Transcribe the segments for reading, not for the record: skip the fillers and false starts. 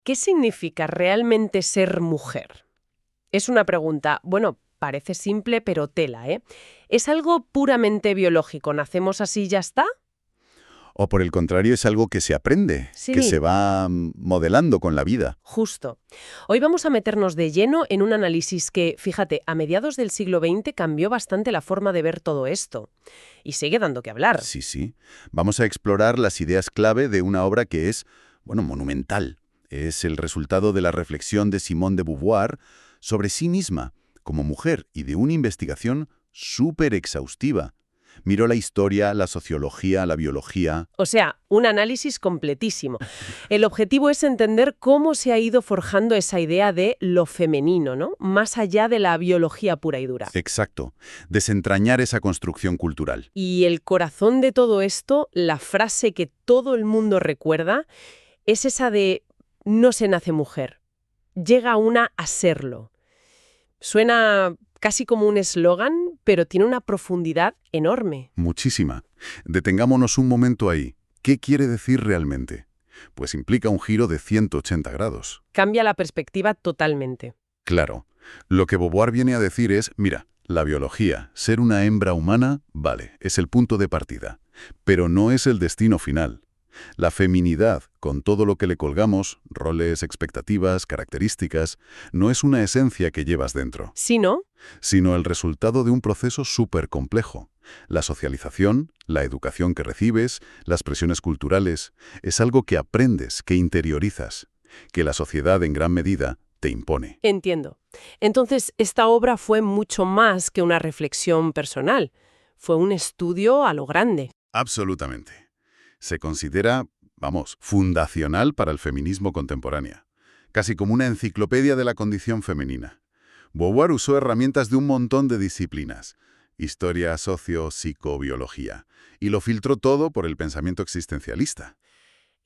¿Qué significa realmente ser mujer? Es una pregunta, bueno, parece simple, pero tela, ¿eh? ¿Es algo puramente biológico? ¿Nacemos así y ya está? O por el contrario, es algo que se aprende, que se Sí, va modelando con la vida. justo. Hoy vamos a meternos de lleno en un análisis que, fíjate, a mediados del siglo XX cambió bastante la forma de ver todo esto. Y sigue dando que hablar. Sí, sí. Vamos a explorar las ideas clave de una obra que es, bueno, monumental. Es el resultado de la reflexión de Simone de Beauvoir sobre sí misma como mujer y de una investigación súper exhaustiva. Miró la historia, la sociología, la biología. O sea, un análisis completísimo. El objetivo es entender cómo se ha ido forjando esa idea de lo femenino, ¿no? Más allá de la biología pura y dura. Exacto. Desentrañar esa construcción cultural. Y el corazón de todo esto, la frase que todo el mundo recuerda, es esa de no se nace mujer, llega una a serlo. Suena casi como un eslogan, pero tiene una profundidad enorme. Muchísima. Detengámonos un momento ahí. ¿Qué quiere decir realmente? Pues implica un giro de 180 grados. Cambia la perspectiva totalmente. Claro. Lo que Beauvoir viene a decir es, mira, la biología, ser una hembra humana, vale, es el punto de partida, pero no es el destino final. La feminidad, con todo lo que le colgamos, roles, expectativas, características, no es una esencia que llevas dentro, Si no, sino el resultado de un proceso súper complejo. La socialización, la educación que recibes, las presiones culturales, es algo que aprendes, que interiorizas, que la sociedad en gran medida te impone. entiendo. Entonces, esta obra fue mucho más que una reflexión personal. Fue un estudio a lo grande. Absolutamente. Se considera, vamos, fundacional para el feminismo contemporáneo, casi como una enciclopedia de la condición femenina. Beauvoir usó herramientas de un montón de disciplinas, historia, socio, psicobiología, y lo filtró todo por el pensamiento existencialista.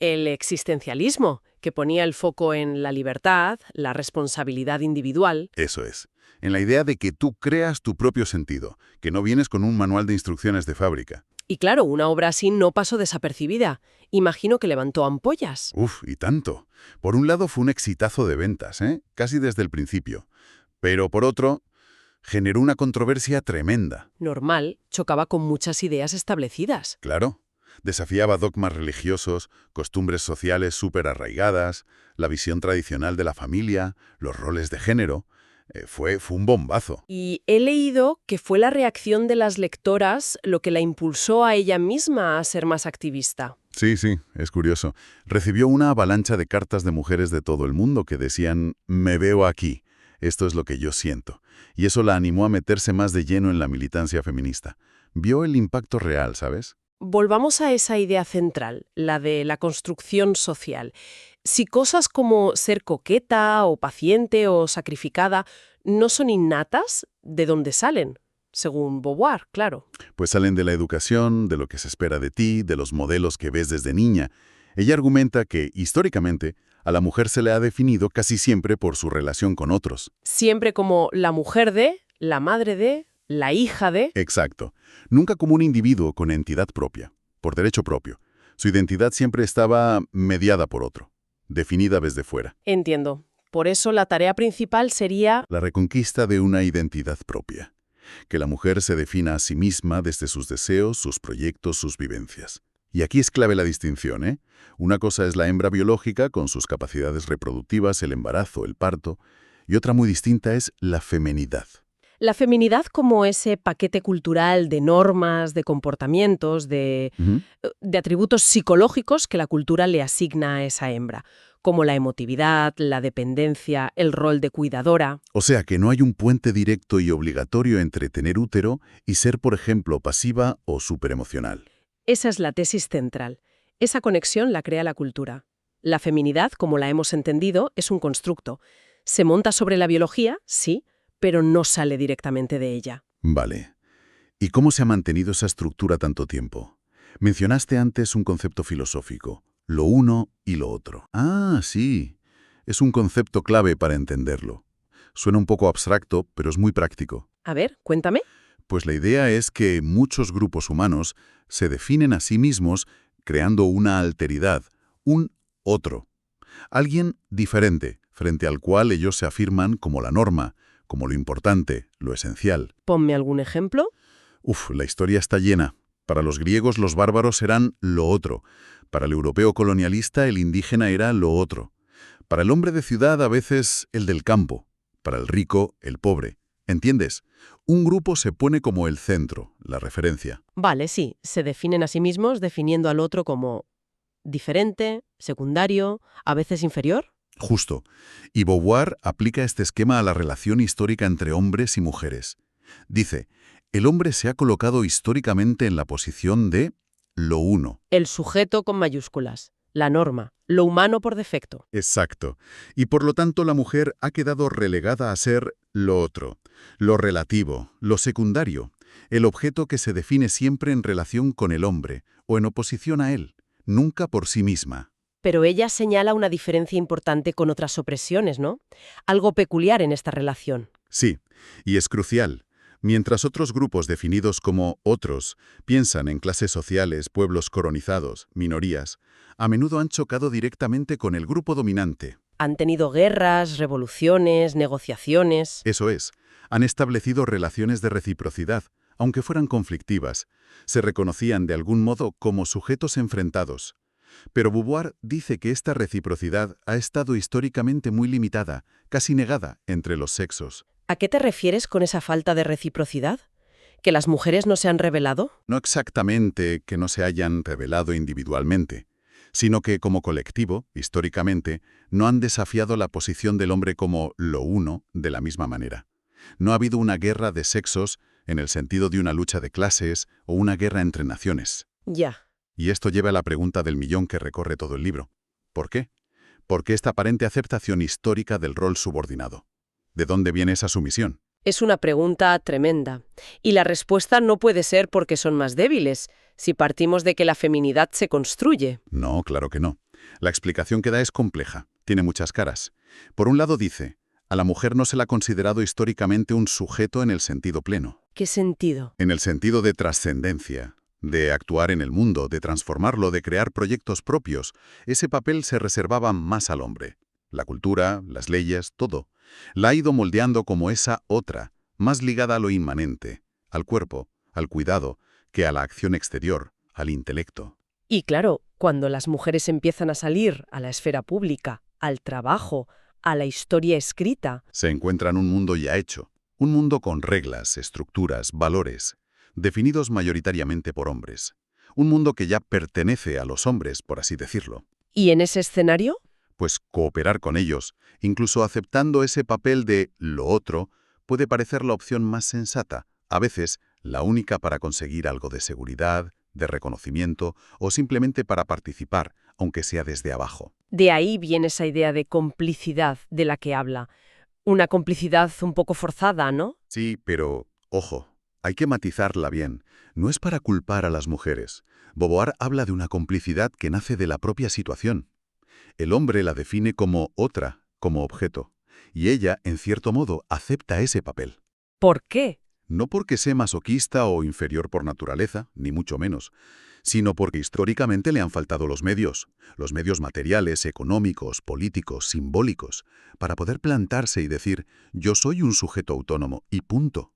El existencialismo, que ponía el foco en la libertad, la responsabilidad individual. Eso es, en la idea de que tú creas tu propio sentido, que no vienes con un manual de instrucciones de fábrica. Y claro, una obra así no pasó desapercibida. Imagino que levantó ampollas. Uf, y tanto. Por un lado fue un exitazo de ventas, casi desde el principio. Pero por otro, generó una controversia tremenda. Normal, chocaba con muchas ideas establecidas. Claro, desafiaba dogmas religiosos, costumbres sociales súper arraigadas, la visión tradicional de la familia, los roles de género. Fue un bombazo. Y he leído que fue la reacción de las lectoras lo que la impulsó a ella misma a ser más activista. Sí, sí, es curioso. Recibió una avalancha de cartas de mujeres de todo el mundo que decían, me veo aquí, esto es lo que yo siento. Y eso la animó a meterse más de lleno en la militancia feminista. Vio el impacto real, ¿sabes? Volvamos a esa idea central, la de la construcción social. Si cosas como ser coqueta o paciente o sacrificada no son innatas, ¿de dónde salen? Según Beauvoir, claro. Pues salen de la educación, de lo que se espera de ti, de los modelos que ves desde niña. Ella argumenta que, históricamente, a la mujer se le ha definido casi siempre por su relación con otros. Siempre como la mujer de, la madre de, la hija de. Exacto. Nunca como un individuo con entidad propia, por derecho propio. Su identidad siempre estaba mediada por otro, definida desde fuera. Entiendo. Por eso la tarea principal sería. La reconquista de una identidad propia. Que la mujer se defina a sí misma desde sus deseos, sus proyectos, sus vivencias. Y aquí es clave la distinción, ¿eh? Una cosa es la hembra biológica con sus capacidades reproductivas, el embarazo, el parto, y otra muy distinta es la femenidad. La feminidad como ese paquete cultural de normas, de comportamientos, Ujú. de atributos psicológicos que la cultura le asigna a esa hembra, como la emotividad, la dependencia, el rol de cuidadora. O sea que no hay un puente directo y obligatorio entre tener útero y ser, por ejemplo, pasiva o superemocional. Esa es la tesis central. Esa conexión la crea la cultura. La feminidad, como la hemos entendido, es un constructo. Se monta sobre la biología, sí, pero no sale directamente de ella. Vale. ¿Y cómo se ha mantenido esa estructura tanto tiempo? Mencionaste antes un concepto filosófico, lo uno y lo otro. Ah, sí. Es un concepto clave para entenderlo. Suena un poco abstracto, pero es muy práctico. A ver, cuéntame. Pues la idea es que muchos grupos humanos se definen a sí mismos creando una alteridad, un otro. Alguien diferente, frente al cual ellos se afirman como la norma, como lo importante, lo esencial. Ponme algún ejemplo. La historia está llena. Para los griegos los bárbaros eran lo otro. Para el europeo colonialista el indígena era lo otro. Para el hombre de ciudad a veces el del campo. Para el rico, el pobre. ¿Entiendes? Un grupo se pone como el centro, la referencia. Vale, sí, se definen a sí mismos definiendo al otro como diferente, secundario, a veces inferior. Justo. Y Beauvoir aplica este esquema a la relación histórica entre hombres y mujeres. Dice, el hombre se ha colocado históricamente en la posición de lo uno. El sujeto con mayúsculas, la norma, lo humano por defecto. Exacto. Y por lo tanto la mujer ha quedado relegada a ser lo otro, lo relativo, lo secundario, el objeto que se define siempre en relación con el hombre o en oposición a él, nunca por sí misma. Pero ella señala una diferencia importante con otras opresiones, ¿no? Algo peculiar en esta relación. Sí, y es crucial. Mientras otros grupos definidos como otros piensan en clases sociales, pueblos colonizados, minorías, a menudo han chocado directamente con el grupo dominante. Han tenido guerras, revoluciones, negociaciones. Eso es, han establecido relaciones de reciprocidad, aunque fueran conflictivas. Se reconocían de algún modo como sujetos enfrentados. Pero Beauvoir dice que esta reciprocidad ha estado históricamente muy limitada, casi negada, entre los sexos. ¿A qué te refieres con esa falta de reciprocidad? ¿Que las mujeres no se han rebelado? No exactamente que no se hayan rebelado individualmente, sino que como colectivo, históricamente, no han desafiado la posición del hombre como lo uno de la misma manera. No ha habido una guerra de sexos en el sentido de una lucha de clases o una guerra entre naciones. Ya. Y esto lleva a la pregunta del millón que recorre todo el libro. ¿Por qué? ¿Por qué esta aparente aceptación histórica del rol subordinado? ¿De dónde viene esa sumisión? Es una pregunta tremenda. Y la respuesta no puede ser porque son más débiles, si partimos de que la feminidad se construye. No, claro que no. La explicación que da es compleja, tiene muchas caras. Por un lado dice, a la mujer no se la ha considerado históricamente un sujeto en el sentido pleno. ¿Qué sentido? En el sentido de trascendencia, de actuar en el mundo, de transformarlo, de crear proyectos propios. Ese papel se reservaba más al hombre. La cultura, las leyes, todo. La ha ido moldeando como esa otra, más ligada a lo inmanente, al cuerpo, al cuidado, que a la acción exterior, al intelecto. Y claro, cuando las mujeres empiezan a salir a la esfera pública, al trabajo, a la historia escrita, Se encuentran un mundo ya hecho, un mundo con reglas, estructuras, valores, definidos mayoritariamente por hombres. Un mundo que ya pertenece a los hombres, por así decirlo. ¿y en ese escenario? Pues cooperar con ellos, incluso aceptando ese papel de lo otro, puede parecer la opción más sensata, a veces la única para conseguir algo de seguridad, de reconocimiento o simplemente para participar, aunque sea desde abajo. De ahí viene esa idea de complicidad de la que habla. Una complicidad un poco forzada, ¿no? Sí, pero, ojo, hay que matizarla bien. No es para culpar a las mujeres. Beauvoir habla de una complicidad que nace de la propia situación. El hombre la define como otra, como objeto, y ella, en cierto modo, acepta ese papel. ¿Por qué? No porque sea masoquista o inferior por naturaleza, ni mucho menos, sino porque históricamente le han faltado los medios materiales, económicos, políticos, simbólicos, para poder plantarse y decir, yo soy un sujeto autónomo, y punto.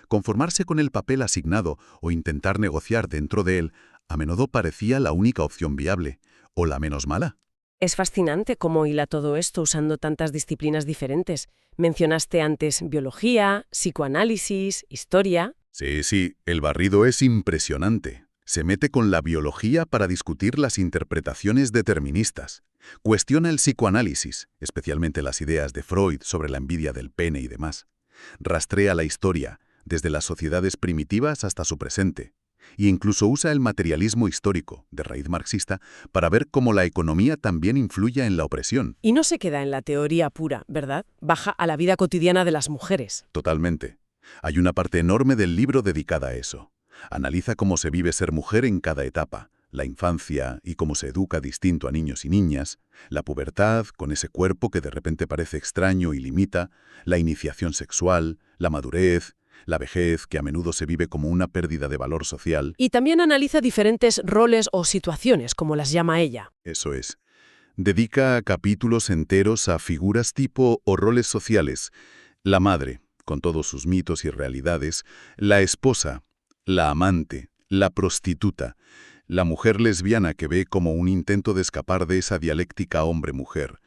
Conformarse con el papel asignado o intentar negociar dentro de él a menudo parecía la única opción viable, o la menos mala. Es fascinante cómo hila todo esto usando tantas disciplinas diferentes. Mencionaste antes biología, psicoanálisis, historia. Sí, el barrido es impresionante. Se mete con la biología para discutir las interpretaciones deterministas. Cuestiona el psicoanálisis, especialmente las ideas de Freud sobre la envidia del pene y demás. Rastrea la historia, desde las sociedades primitivas hasta su presente. E incluso usa el materialismo histórico, de raíz marxista, para ver cómo la economía también influye en la opresión. Y no se queda en la teoría pura, ¿verdad? Baja a la vida cotidiana de las mujeres. Totalmente. Hay una parte enorme del libro dedicada a eso. Analiza cómo se vive ser mujer en cada etapa, la infancia y cómo se educa distinto a niños y niñas, la pubertad, con ese cuerpo que de repente parece extraño y limita, la iniciación sexual, la madurez, la vejez, que a menudo se vive como una pérdida de valor social. Y también analiza diferentes roles o situaciones, como las llama ella. Eso es. Dedica capítulos enteros a figuras tipo o roles sociales. La madre, con todos sus mitos y realidades, la esposa, la amante, la prostituta, la mujer lesbiana que ve como un intento de escapar de esa dialéctica hombre-mujer,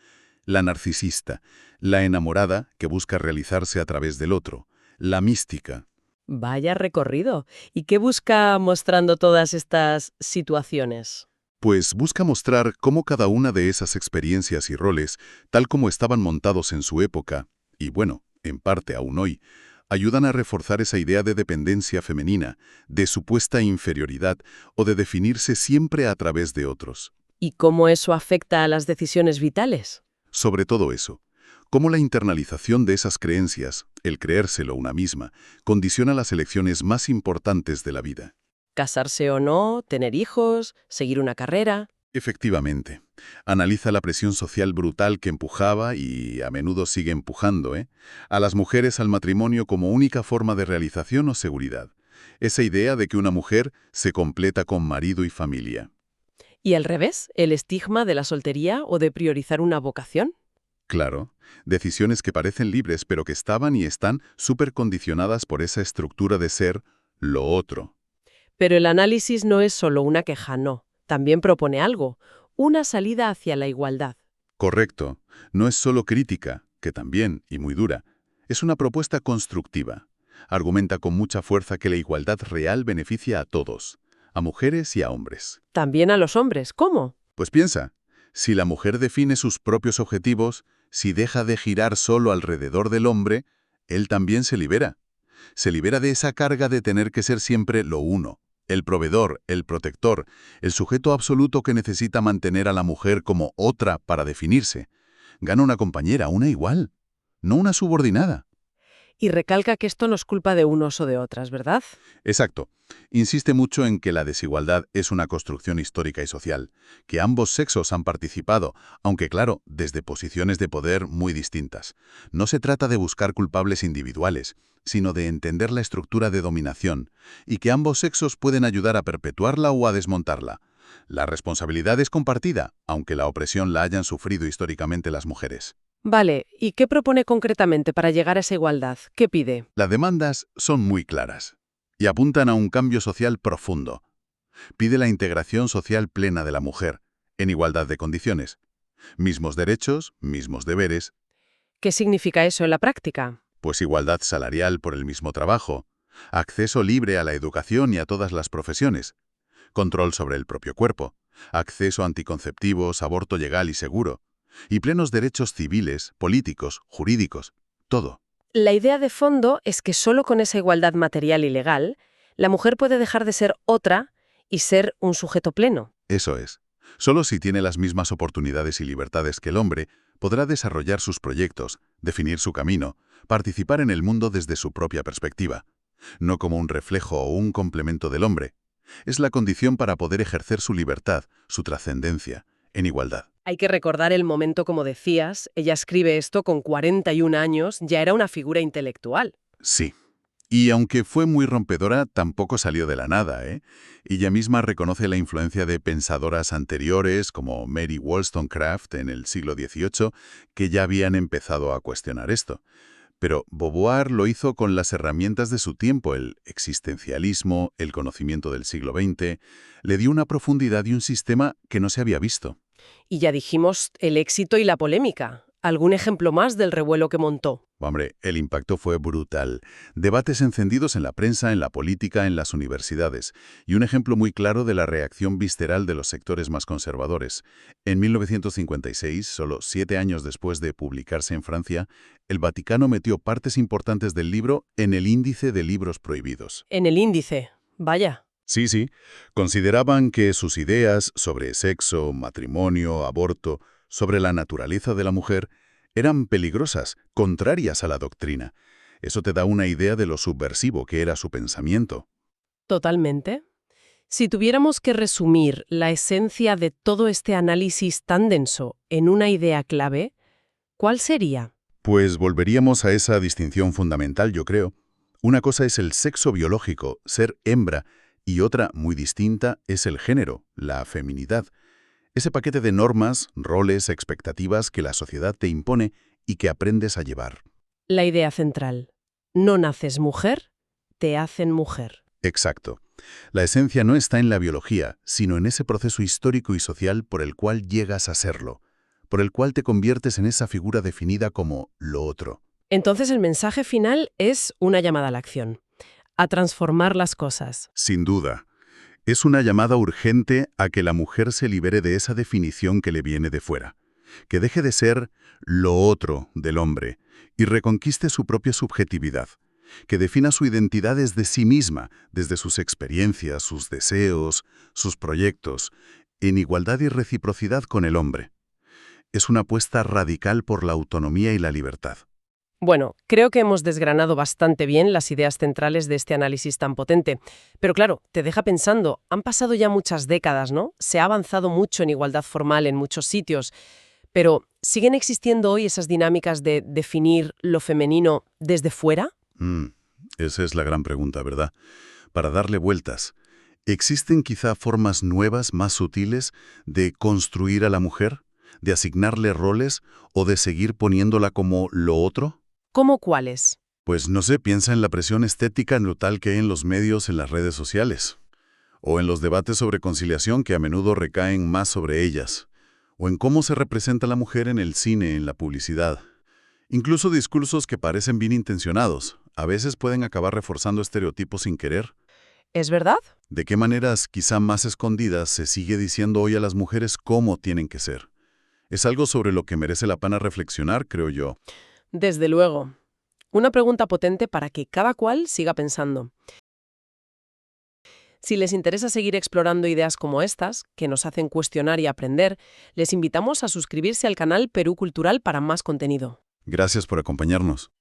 la narcisista, la enamorada que busca realizarse a través del otro, la mística. Vaya recorrido. ¿Y qué busca mostrando todas estas situaciones? Pues busca mostrar cómo cada una de esas experiencias y roles, tal como estaban montados en su época, y bueno, en parte aún hoy, ayudan a reforzar esa idea de dependencia femenina, de supuesta inferioridad o de definirse siempre a través de otros. ¿Y cómo eso afecta a las decisiones vitales? Sobre todo eso, cómo la internalización de esas creencias, el creérselo una misma, condiciona las elecciones más importantes de la vida. ¿Casarse o no? ¿Tener hijos? ¿Seguir una carrera? Efectivamente, analiza la presión social brutal que empujaba y a menudo sigue empujando, a las mujeres al matrimonio como única forma de realización o seguridad. Esa idea de que una mujer se completa con marido y familia. ¿Y al revés? ¿El estigma de la soltería o de priorizar una vocación? Claro, decisiones que parecen libres pero que estaban y están súper condicionadas por esa estructura de ser lo otro. Pero el análisis no es solo una queja, no. También propone algo, una salida hacia la igualdad. Correcto, no es solo crítica, que también, y muy dura, es una propuesta constructiva. Argumenta con mucha fuerza que la igualdad real beneficia a todos, a mujeres y a hombres. También a los hombres, ¿cómo? Pues piensa, si la mujer define sus propios objetivos, si deja de girar solo alrededor del hombre, él también se libera. Se libera de esa carga de tener que ser siempre lo uno, el proveedor, el protector, el sujeto absoluto que necesita mantener a la mujer como otra para definirse. Gana una compañera, una igual, no una subordinada. Y recalca que esto no es culpa de unos o de otras, ¿verdad? Exacto. Insiste mucho en que la desigualdad es una construcción histórica y social, que ambos sexos han participado, aunque claro, desde posiciones de poder muy distintas. No se trata de buscar culpables individuales, sino de entender la estructura de dominación, y que ambos sexos pueden ayudar a perpetuarla o a desmontarla. La responsabilidad es compartida, aunque la opresión la hayan sufrido históricamente las mujeres. Vale, ¿y qué propone concretamente para llegar a esa igualdad? ¿Qué pide? Las demandas son muy claras y apuntan a un cambio social profundo. Pide la integración social plena de la mujer, en igualdad de condiciones. Mismos derechos, mismos deberes, ¿Qué significa eso en la práctica? pues igualdad salarial por el mismo trabajo, acceso libre a la educación y a todas las profesiones, control sobre el propio cuerpo, acceso a anticonceptivos, aborto legal y seguro, y plenos derechos civiles, políticos, jurídicos, todo. La idea de fondo es que solo con esa igualdad material y legal, la mujer puede dejar de ser otra y ser un sujeto pleno. Eso es. Solo si tiene las mismas oportunidades y libertades que el hombre, podrá desarrollar sus proyectos, definir su camino, participar en el mundo desde su propia perspectiva, no como un reflejo o un complemento del hombre. Es la condición para poder ejercer su libertad, su trascendencia, en igualdad. Hay que recordar el momento, como decías, ella escribe esto con 41 años, ya era una figura intelectual. Sí. Y aunque fue muy rompedora, tampoco salió de la nada, Ella misma reconoce la influencia de pensadoras anteriores, como Mary Wollstonecraft en el siglo XVIII, que ya habían empezado a cuestionar esto. Pero Beauvoir lo hizo con las herramientas de su tiempo, el existencialismo, el conocimiento del siglo XX, le dio una profundidad y un sistema que no se había visto. Y ya dijimos el éxito y la polémica. ¿Algún ejemplo más del revuelo que montó? Hombre, el impacto fue brutal. Debates encendidos en la prensa, en la política, en las universidades. Y un ejemplo muy claro de la reacción visceral de los sectores más conservadores. En 1956, solo 7 años después de publicarse en Francia, el Vaticano metió partes importantes del libro en el índice de libros prohibidos. En el índice. Vaya. Sí. Consideraban que sus ideas sobre sexo, matrimonio, aborto, sobre la naturaleza de la mujer, eran peligrosas, contrarias a la doctrina. Eso te da una idea de lo subversivo que era su pensamiento. Totalmente. Si tuviéramos que resumir la esencia de todo este análisis tan denso en una idea clave, ¿cuál sería? Pues volveríamos a esa distinción fundamental, yo creo. Una cosa es el sexo biológico, ser hembra, y otra, muy distinta, es el género, la feminidad. Ese paquete de normas, roles, expectativas que la sociedad te impone y que aprendes a llevar. La idea central. No naces mujer, te hacen mujer. Exacto. La esencia no está en la biología, sino en ese proceso histórico y social por el cual llegas a serlo, por el cual te conviertes en esa figura definida como lo otro. Entonces el mensaje final es una llamada a la acción, a transformar las cosas. Sin duda. Es una llamada urgente a que la mujer se libere de esa definición que le viene de fuera, que deje de ser lo otro del hombre y reconquiste su propia subjetividad, que defina su identidad desde sí misma, desde sus experiencias, sus deseos, sus proyectos, en igualdad y reciprocidad con el hombre. Es una apuesta radical por la autonomía y la libertad. Bueno, creo que hemos desgranado bastante bien las ideas centrales de este análisis tan potente. Pero claro, te deja pensando, han pasado ya muchas décadas, ¿no? Se ha avanzado mucho en igualdad formal en muchos sitios, pero ¿siguen existiendo hoy esas dinámicas de definir lo femenino desde fuera? Esa es la gran pregunta, ¿verdad? Para darle vueltas, ¿existen quizá formas nuevas, más sutiles, de construir a la mujer, de asignarle roles o de seguir poniéndola como lo otro? ¿Cómo cuáles? Pues no sé, piensa en la presión estética brutal que hay en los medios, en las redes sociales, o en los debates sobre conciliación que a menudo recaen más sobre ellas, o en cómo se representa la mujer en el cine, en la publicidad. Incluso discursos que parecen bien intencionados, a veces pueden acabar reforzando estereotipos sin querer. ¿Es verdad? ¿De qué maneras, quizá más escondidas, se sigue diciendo hoy a las mujeres cómo tienen que ser? Es algo sobre lo que merece la pena reflexionar, creo yo. Desde luego. Una pregunta potente para que cada cual siga pensando. Si les interesa seguir explorando ideas como estas, que nos hacen cuestionar y aprender, les invitamos a suscribirse al canal Perú Cultural para más contenido. Gracias por acompañarnos.